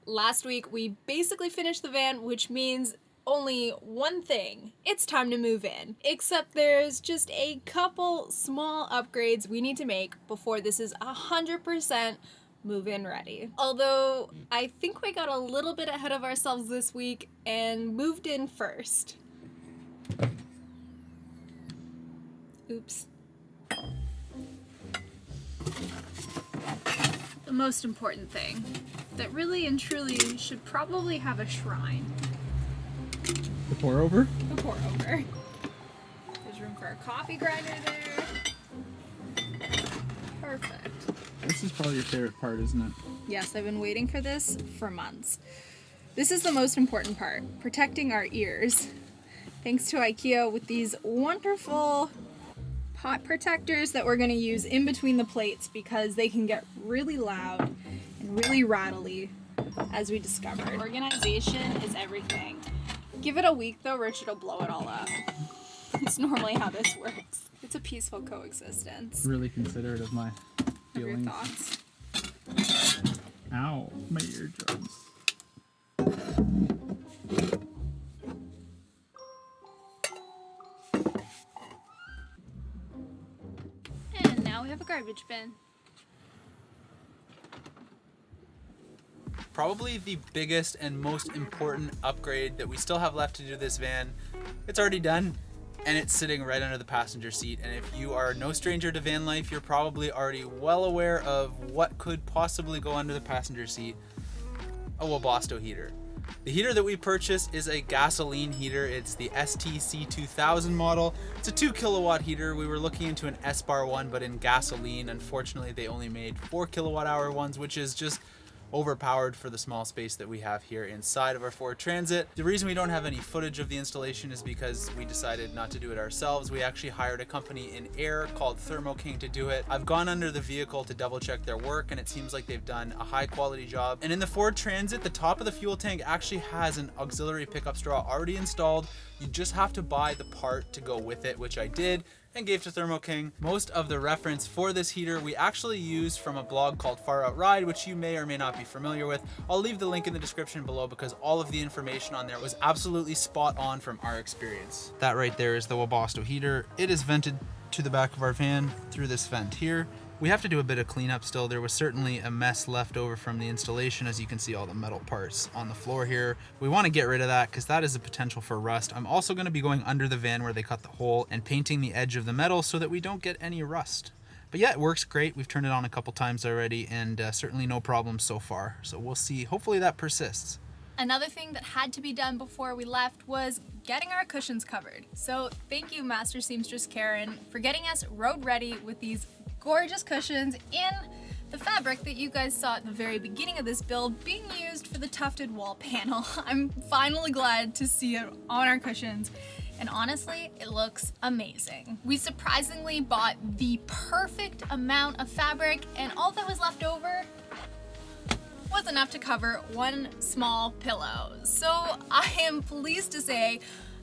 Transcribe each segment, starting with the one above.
Last week we basically finished the van, which means only one thing. It's time to move in. Except there's just a couple small upgrades we need to make before this is 100% move-in ready. Although I think we got a little bit ahead of ourselves this week and moved in first. Oops. The most important thing that really and truly should probably have a shrine. The pour over? The pour over. There's room for a coffee grinder there. Perfect. This is probably your favorite part, isn't it? Yes, I've been waiting for this for months. This is the most important part, protecting our ears. Thanks to IKEA with these wonderful pot protectors that we're going to use in between the plates because they can get really loud and really rattly, as we discovered. Organization is everything. Give it a week though, Richard will blow it all up. It's normally how this works. It's a peaceful coexistence. Really considerate of my feelings. Your thoughts? Ow, my eardrums. And now we have a garbage bin. Probably the biggest and most important upgrade that we still have left to do this van. It's already done and it's sitting right under the passenger seat. And if you are no stranger to van life, you're probably already well aware of what could possibly go under the passenger seat. A Webasto heater. The heater that we purchased is a gasoline heater. It's the STC 2000 model. It's a 2 kilowatt heater. We were looking into an Espar one, but in gasoline. Unfortunately, they only made 4 kilowatt hour ones, which is just overpowered for the small space that we have here inside of our Ford Transit. The reason we don't have any footage of the installation is because we decided not to do it ourselves. We actually hired a company in Air called Thermo King to do it. I've gone under the vehicle to double check their work and it seems like they've done a high quality job. And in the Ford Transit, the top of the fuel tank actually has an auxiliary pickup straw already installed. You just have to buy the part to go with it, which I did and gave to Thermo King. Most of the reference for this heater we actually used from a blog called Far Out Ride, which you may or may not be familiar with. I'll leave the link in the description below because all of the information on there was absolutely spot on from our experience. That right there is the Webasto heater. It is vented to the back of our van through this vent here. We have to do a bit of cleanup still. There was certainly a mess left over from the installation. As you can see, all the metal parts on the floor here. We want to get rid of that because that is a potential for rust. I'm also going to be going under the van where they cut the hole and painting the edge of the metal so that we don't get any rust. But yeah, it works great. We've turned it on a couple times already and certainly no problems so far. So we'll see. Hopefully that persists. Another thing that had to be done before we left was getting our cushions covered. So thank you, Master Seamstress Karen, for getting us road ready with these gorgeous cushions in the fabric that you guys saw at the very beginning of this build being used for the tufted wall panel. I'm finally glad to see it on our cushions. And honestly, it looks amazing. We surprisingly bought the perfect amount of fabric and all that was left over was enough to cover one small pillow. So I am pleased to say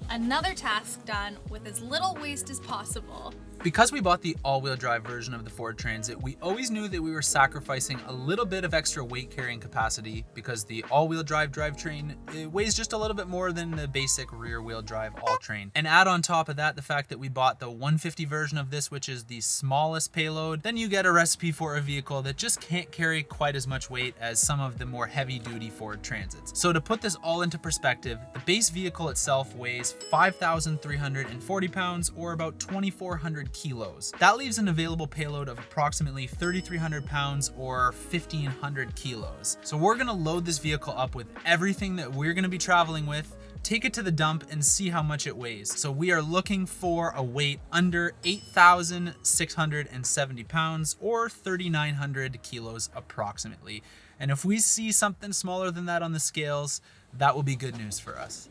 another task done with as little waste as possible. Because we bought the all-wheel drive version of the Ford Transit, we always knew that we were sacrificing a little bit of extra weight carrying capacity because the all-wheel drive drivetrain weighs just a little bit more than the basic rear-wheel drive all-train. And add on top of that the fact that we bought the 150 version of this, which is the smallest payload, then you get a recipe for a vehicle that just can't carry quite as much weight as some of the more heavy-duty Ford Transits. So to put this all into perspective, the base vehicle itself weighs 5,340 pounds or about 2,400 kilos. That leaves an available payload of approximately 3,300 pounds or 1,500 kilos. So we're gonna load this vehicle up with everything that we're gonna be traveling with, take it to the dump and see how much it weighs. So we are looking for a weight under 8,670 pounds or 3,900 kilos approximately. And if we see something smaller than that on the scales, that will be good news for us.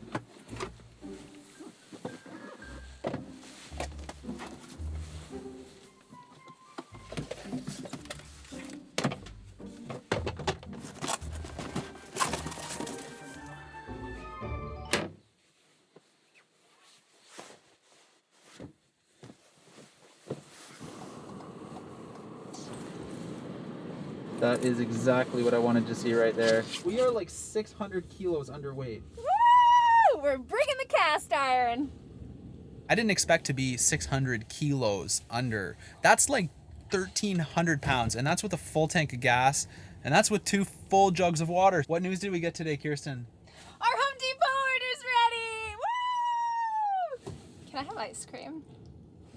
That is exactly what I wanted to see right there. We are like 600 kilos underweight. Woo! We're bringing the cast iron. I didn't expect to be 600 kilos under. That's like 1,300 pounds, and that's with a full tank of gas, and that's with 2 full jugs of water. What news did we get today, Kirsten? Our Home Depot order's ready! Woo! Can I have ice cream?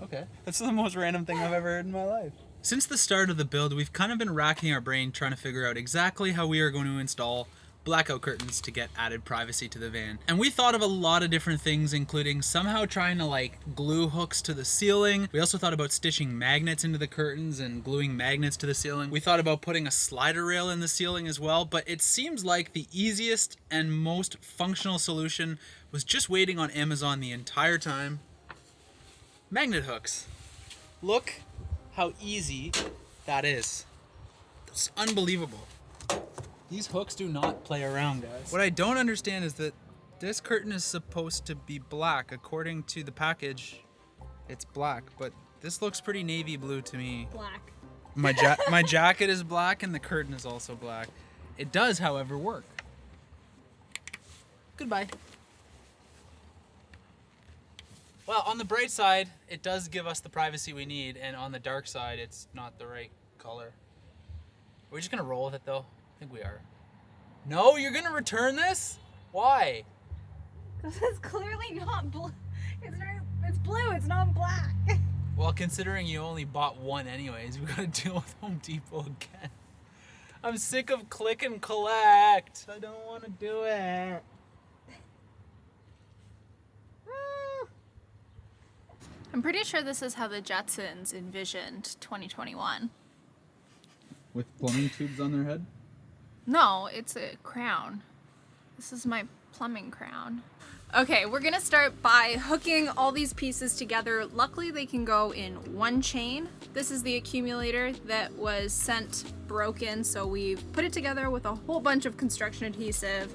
Okay. That's the most random thing I've ever heard in my life. Since the start of the build, we've kind of been racking our brain trying to figure out exactly how we are going to install blackout curtains to get added privacy to the van. And we thought of a lot of different things, including somehow trying to like glue hooks to the ceiling. We also thought about stitching magnets into the curtains and gluing magnets to the ceiling. We thought about putting a slider rail in the ceiling as well, but it seems like the easiest and most functional solution was just waiting on Amazon the entire time. Magnet hooks. Look how easy that is. It's unbelievable. These hooks do not play around, guys. What I don't understand is that this curtain is supposed to be black. According to the package, it's black, but this looks pretty navy blue to me. Black. My jacket is black and the curtain is also black. It does, however, work. Goodbye. Well, on the bright side, it does give us the privacy we need, and on the dark side, it's not the right color. Are we just gonna roll with it, though? I think we are. No, you're gonna return this? Why? Because it's clearly not blue. It's blue, it's not black. Well, considering you only bought one anyways, we gotta deal with Home Depot again. I'm sick of click and collect. I don't wanna do it. I'm pretty sure this is how the Jetsons envisioned 2021. With plumbing tubes on their head? No, it's a crown. This is my plumbing crown. Okay, we're gonna start by hooking all these pieces together. Luckily, they can go in one chain. This is the accumulator that was sent broken, so we've put it together with a whole bunch of construction adhesive.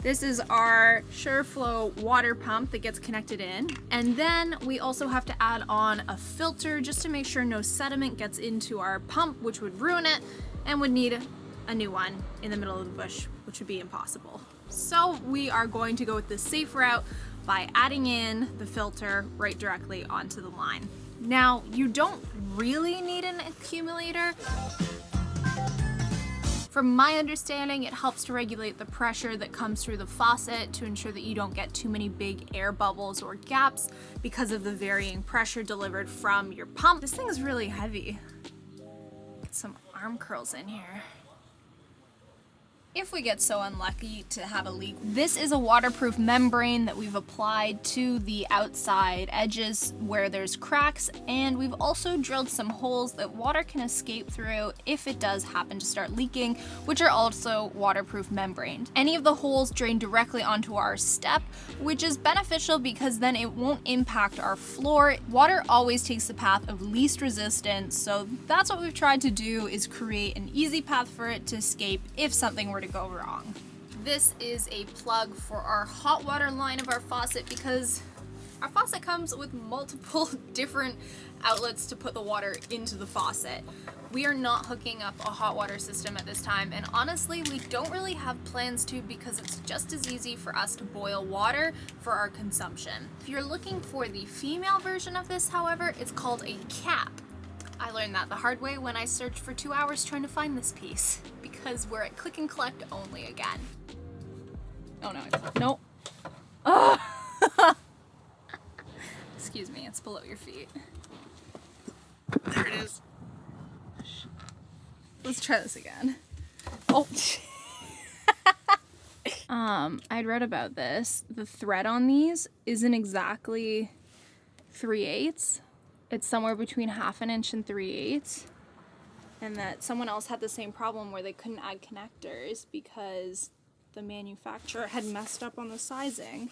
This is our SureFlow water pump that gets connected in. And then we also have to add on a filter just to make sure no sediment gets into our pump, which would ruin it, and would need a new one in the middle of the bush, which would be impossible. So we are going to go with the safe route by adding in the filter right directly onto the line. Now, you don't really need an accumulator. From my understanding, it helps to regulate the pressure that comes through the faucet to ensure that you don't get too many big air bubbles or gaps because of the varying pressure delivered from your pump. This thing is really heavy. Get some arm curls in here. If we get so unlucky to have a leak, this is a waterproof membrane that we've applied to the outside edges where there's cracks, and we've also drilled some holes that water can escape through if it does happen to start leaking, which are also waterproof membraned. Any of the holes drain directly onto our step, which is beneficial because then it won't impact our floor. Water always takes the path of least resistance, so that's what we've tried to do, is create an easy path for it to escape if something were to go wrong. This is a plug for our hot water line of our faucet because our faucet comes with multiple different outlets to put the water into the faucet. We are not hooking up a hot water system at this time, and honestly, we don't really have plans to because it's just as easy for us to boil water for our consumption. If you're looking for the female version of this, however, it's called a cap. I learned that the hard way when I searched for 2 hours trying to find this piece, because we're at click and collect only again. Oh no, it's not. Nope. Oh. Excuse me, it's below your feet. There it is. Let's try this again. Oh. I'd read about this. The thread on these isn't exactly 3/8. It's somewhere between 1/2 inch and 3/8. And that someone else had the same problem where they couldn't add connectors because the manufacturer had messed up on the sizing.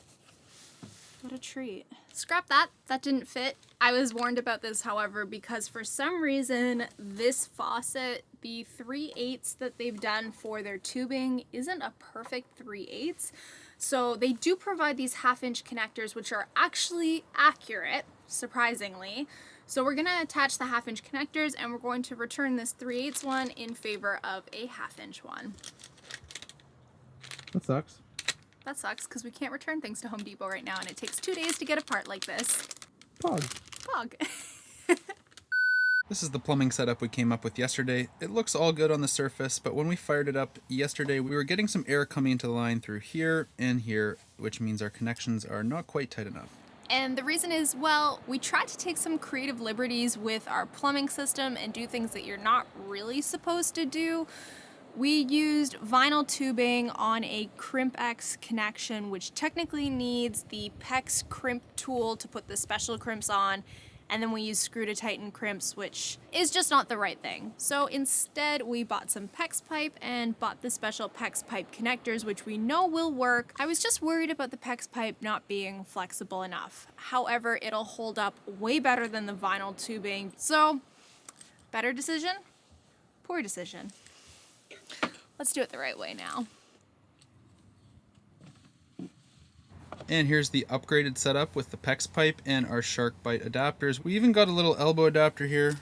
What a treat. Scrap that. That didn't fit. I was warned about this, however, because for some reason, this faucet, the 3/8 that they've done for their tubing isn't a perfect 3/8. So they do provide these 1/2 inch connectors, which are actually accurate, surprisingly. So we're gonna attach the 1/2-inch connectors and we're going to return this 3/8 one in favor of a 1/2-inch one. That sucks. That sucks because we can't return things to Home Depot right now and it takes 2 days to get a part like this. Pog. Pog. This is the plumbing setup we came up with yesterday. It looks all good on the surface, but when we fired it up yesterday, we were getting some air coming into the line through here and here, which means our connections are not quite tight enough. And the reason is, well, we tried to take some creative liberties with our plumbing system and do things that you're not really supposed to do. We used vinyl tubing on a Crimp-X connection, which technically needs the PEX crimp tool to put the special crimps on, and then we used screw to tighten crimps, which is just not the right thing. So instead, we bought some PEX pipe and bought the special PEX pipe connectors, which we know will work. I was just worried about the PEX pipe not being flexible enough. However, it'll hold up way better than the vinyl tubing. So, better decision? Poor decision. Let's do it the right way now. And here's the upgraded setup with the PEX pipe and our shark bite adapters. We even got a little elbow adapter here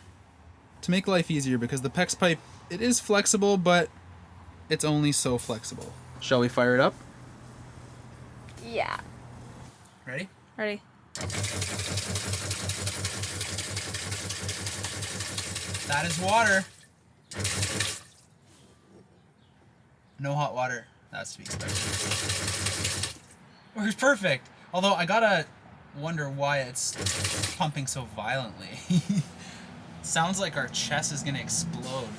to make life easier because the PEX pipe, it is flexible, but it's only so flexible. Shall we fire it up? Yeah. Ready? Ready? That is water. No hot water. That's to be expected. Works perfect. Although I gotta wonder why it's pumping so violently. Sounds like our chest is gonna explode.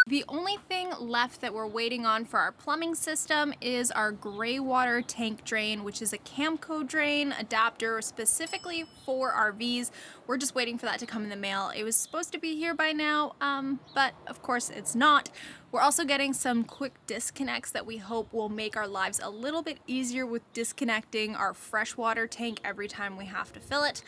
The only thing left that we're waiting on for our plumbing system is our gray water tank drain, which is a Camco drain adapter specifically for RVs. We're just waiting for that to come in the mail. It was supposed to be here by now, but of course it's not. We're also getting some quick disconnects that we hope will make our lives a little bit easier with disconnecting our freshwater tank every time we have to fill it.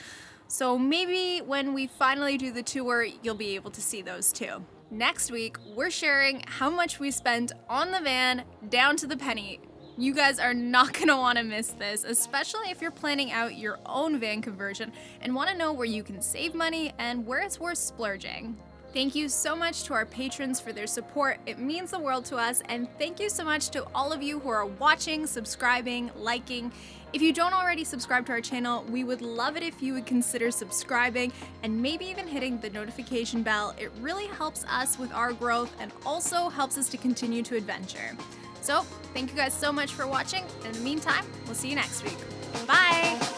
So maybe when we finally do the tour, you'll be able to see those too. Next week, we're sharing how much we spent on the van down to the penny. You guys are not gonna wanna miss this, especially if you're planning out your own van conversion and wanna know where you can save money and where it's worth splurging. Thank you so much to our patrons for their support. It means the world to us, and thank you so much to all of you who are watching, subscribing, liking. If you don't already subscribe to our channel, we would love it if you would consider subscribing and maybe even hitting the notification bell. It really helps us with our growth and also helps us to continue to adventure. So, thank you guys so much for watching, and in the meantime, we'll see you next week. Bye!